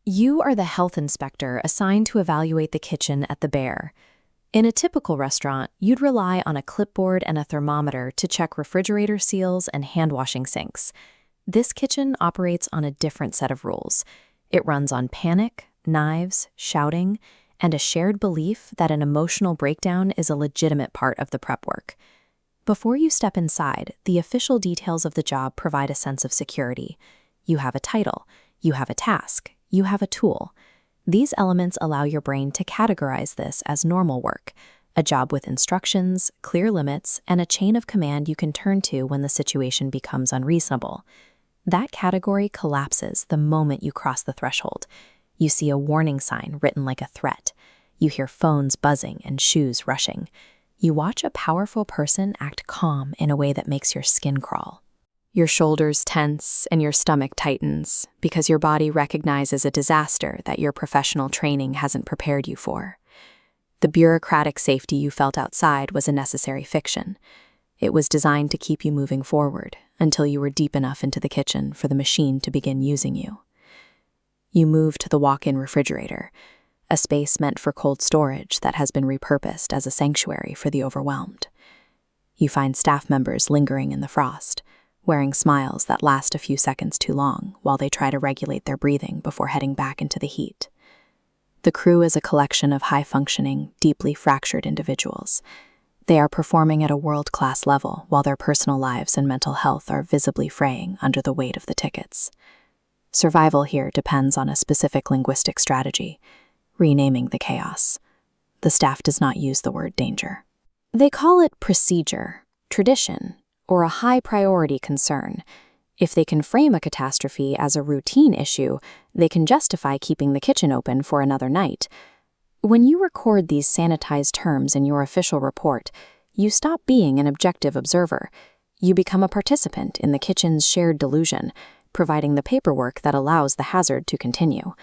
You are the health inspector assigned to evaluate the kitchen at the Bear. In a typical restaurant, you'd rely on a clipboard and a thermometer to check refrigerator seals and hand-washing sinks. This kitchen operates on a different set of rules. It runs on panic, knives, shouting, and a shared belief that an emotional breakdown is a legitimate part of the prep work. Before you step inside, the official details of the job provide a sense of security. You have a title, you have a task, you have a tool. These elements allow your brain to categorize this as normal work, a job with instructions, clear limits, and a chain of command you can turn to when the situation becomes unreasonable. That category collapses the moment you cross the threshold. You see a warning sign written like a threat. You hear phones buzzing and shoes rushing. You watch a powerful person act calm in a way that makes your skin crawl. Your shoulders tense and your stomach tightens because your body recognizes a disaster that your professional training hasn't prepared you for. The bureaucratic safety you felt outside was a necessary fiction. It was designed to keep you moving forward until you were deep enough into the kitchen for the machine to begin using you. You move to the walk-in refrigerator, a space meant for cold storage that has been repurposed as a sanctuary for the overwhelmed. You find staff members lingering in the frost, wearing smiles that last a few seconds too long while they try to regulate their breathing before heading back into the heat. The crew is a collection of high-functioning, deeply fractured individuals. They are performing at a world-class level while their personal lives and mental health are visibly fraying under the weight of the tickets. Survival here depends on a specific linguistic strategy, renaming the chaos. The staff does not use the word danger. They call it procedure, tradition, or a high-priority concern. If they can frame a catastrophe as a routine issue, they can justify keeping the kitchen open for another night. When you record these sanitized terms in your official report, you stop being an objective observer. You become a participant in the kitchen's shared delusion, providing the paperwork that allows the hazard to continue.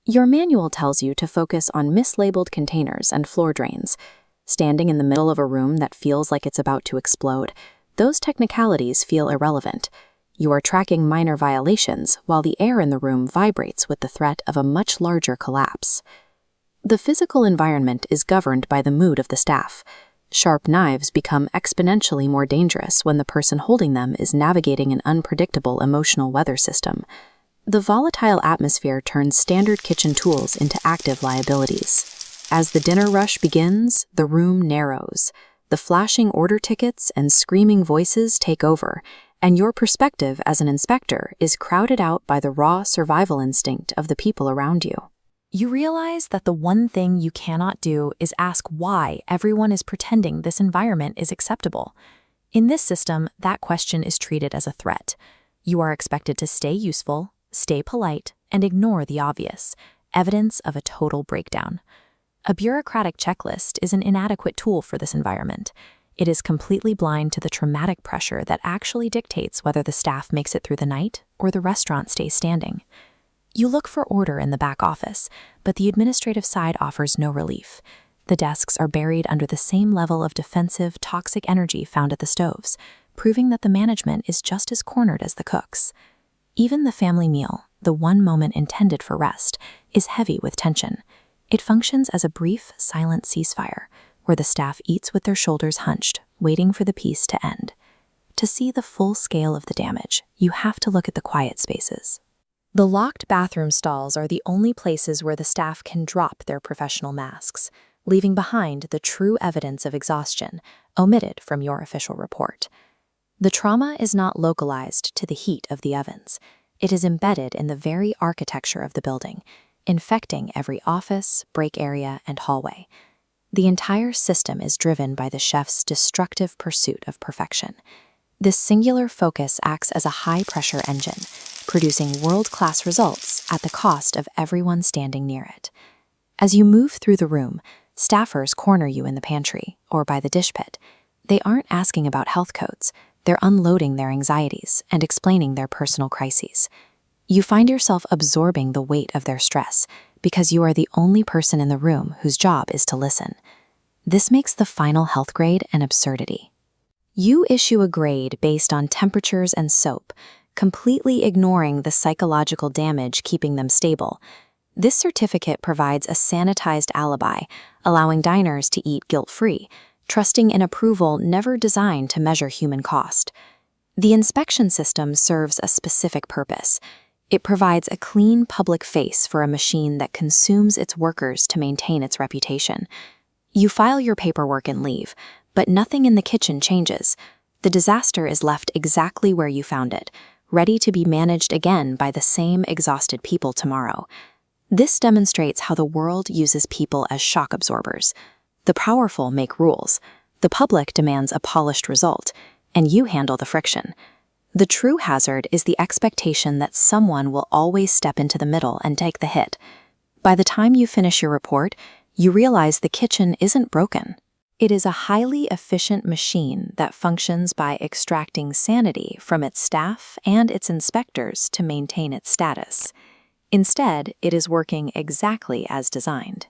Your manual tells you to focus on mislabeled containers and floor drains. Standing in the middle of a room that feels like it's about to explode, those technicalities feel irrelevant. You are tracking minor violations while the air in the room vibrates with the threat of a much larger collapse. The physical environment is governed by the mood of the staff. Sharp knives become exponentially more dangerous when the person holding them is navigating an unpredictable emotional weather system. The volatile atmosphere turns standard kitchen tools into active liabilities. As the dinner rush begins, the room narrows. The flashing order tickets and screaming voices take over, and your perspective as an inspector is crowded out by the raw survival instinct of the people around you. You realize that the one thing you cannot do is ask why everyone is pretending this environment is acceptable. In this system, that question is treated as a threat. You are expected to stay useful, stay polite, and ignore the obvious, evidence of a total breakdown. A bureaucratic checklist is an inadequate tool for this environment. It is completely blind to the traumatic pressure that actually dictates whether the staff makes it through the night or the restaurant stays standing. You look for order in the back office, but the administrative side offers no relief. The desks are buried under the same level of defensive, toxic energy found at the stoves, proving that the management is just as cornered as the cooks. Even the family meal, the one moment intended for rest, is heavy with tension. It functions as a brief, silent ceasefire, where the staff eats with their shoulders hunched, waiting for the peace to end. To see the full scale of the damage, you have to look at the quiet spaces. The locked bathroom stalls are the only places where the staff can drop their professional masks, leaving behind the true evidence of exhaustion, omitted from your official report. The trauma is not localized to the heat of the ovens. It is embedded in the very architecture of the building, infecting every office, break area, and hallway. The entire system is driven by the chef's destructive pursuit of perfection. This singular focus acts as a high-pressure engine, producing world-class results at the cost of everyone standing near it. As you move through the room, staffers corner you in the pantry or by the dish pit. They aren't asking about health codes. They're unloading their anxieties and explaining their personal crises. You find yourself absorbing the weight of their stress because you are the only person in the room whose job is to listen. This makes the final health grade an absurdity. You issue a grade based on temperatures and soap, completely ignoring the psychological damage keeping them stable. This certificate provides a sanitized alibi, allowing diners to eat guilt-free, trusting in approval never designed to measure human cost. The inspection system serves a specific purpose. It provides a clean public face for a machine that consumes its workers to maintain its reputation. You file your paperwork and leave, but nothing in the kitchen changes. The disaster is left exactly where you found it, ready to be managed again by the same exhausted people tomorrow. This demonstrates how the world uses people as shock absorbers. The powerful make rules, the public demands a polished result, and you handle the friction. The true hazard is the expectation that someone will always step into the middle and take the hit. By the time you finish your report, you realize the kitchen isn't broken. It is a highly efficient machine that functions by extracting sanity from its staff and its inspectors to maintain its status. Instead, it is working exactly as designed.